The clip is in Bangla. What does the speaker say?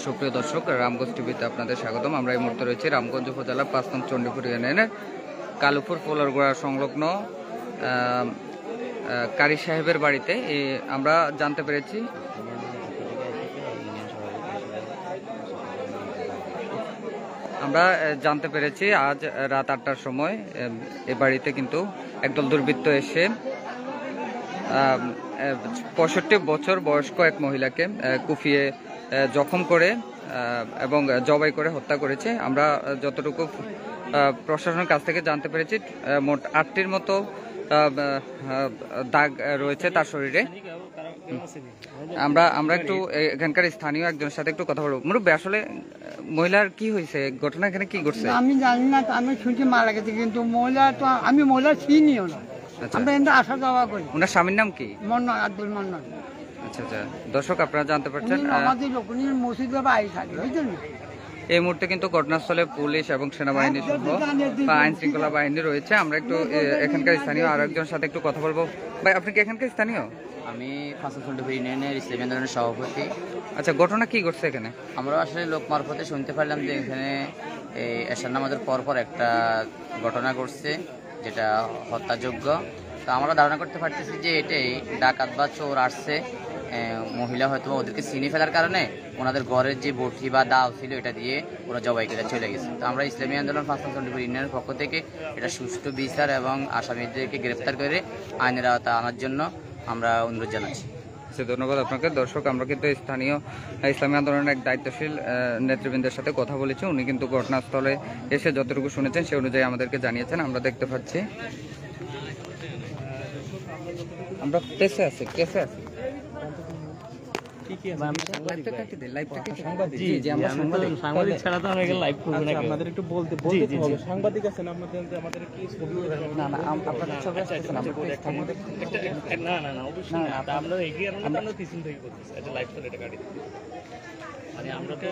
সুপ্রিয় দর্শক, রামগঞ্জ টিভিতে আপনাদের স্বাগতম। আমরা এই মুহূর্তে রয়েছি রামগঞ্জ উপজেলার ৫ নং চণ্ডীপুর ইউনিয়নের কালুপুর পোলারগোড়া সংলগ্ন কারি সাহেবের বাড়িতে আমরা জানতে পেরেছি আজ রাত ৮টার সময় এ বাড়িতে কিন্তু একদল দুর্বৃত্ত এসে ৬৫ বছর বয়স্ক এক মহিলাকে কুপিয়ে জখম করে এবং জবাই করে হত্যা করেছে। আমরা যতটুকু প্রশাসনের কাছ থেকে জানতে পেরেছি মোট ৮টির মতো দাগ রয়েছে তার শরীরে। আমরা একটু এখানকার স্থানীয় একজনের সাথে একটু কথা বলবো। মুরব্বী, আসলে মহিলার কি হয়েছে, ঘটনা এখানে কি ঘটছে? আমি জানি না, আমি শুনছি মারা গেছে, কিন্তু মহিলা তো আমি মহিলা চিনিও না। আমরা এখানে আসা যাওয়া করি। ওনার স্বামীর নাম কি? মন্নন, আব্দুল মন্নন। আচ্ছা আচ্ছা, দর্শক আপনারা জানতে পারছেন আমাদের লোক মসজিদে বাড়ি থাকে, বুঝলেন। এই মুহূর্তে কিন্তু ঘটনাস্থলে পুলিশ এবং সেনাবাহিনী সহ আইন শৃঙ্খলা বাহিনী রয়েছে। আমরা একটু এখানকার স্থানীয় আরো একজনের সাথে একটু কথা বলবো। ভাই, আপনি কি এখানকার স্থানীয়? আমি চণ্ডীপুর ইউনিয়নের ইসলামী আন্দোলনের সভাপতি। আচ্ছা, ঘটনা কি ঘটছে এখানে? আমরা আসলে লোক মারফতে শুনতে পারলাম যে এখানে এই এশার নামাজের পরপর একটা ঘটনা ঘটছে যেটা হত্যাযোগ্য। তো আমরা ধারণা করতে পারতেছি যে এটাই ডাকাত বা চোর আসছে। মহিলা হয়তো ওদেরকে চিনে ফেলার কারণে ওনাদের ঘরের যে বটি বা দাও ছিল এটা দিয়ে ওরা জবাই করে চলে গেছে। তো আমরা ইসলামী আন্দোলন ৫ নং চণ্ডীপুর ইউনিয়নের পক্ষ থেকে এটা সুষ্ঠু বিচার এবং আসামিদেরকে গ্রেফতার করে আইনের আওতা আনার জন্য আমরা অনুরোধ জানাচ্ছি। ধন্যবাদ আপনাকে। দর্শক, আমরা কিন্তু স্থানীয় ইসলামী আন্দোলনের এক দায়িত্বশীল নেতৃবৃন্দের সাথে কথা বলেছি। উনি কিন্তু ঘটনাস্থলে এসে যতটুকু শুনেছেন সে অনুযায়ী আমাদেরকে জানিয়েছেন। আমরা দেখতে পাচ্ছি, আমরা কেসে আছি। সাংবাদিক ছাড়া তো অনেকে লাইভ করবে না। আপনাদের একটু বলতে হবে, সাংবাদিক আছেন আমাদের কি ছবি না অবশ্যই আমরা এগিয়ে আমরা পিছন থেকে করতেছি। লাইভ করে এটা গাড়ি মানে আমরা তো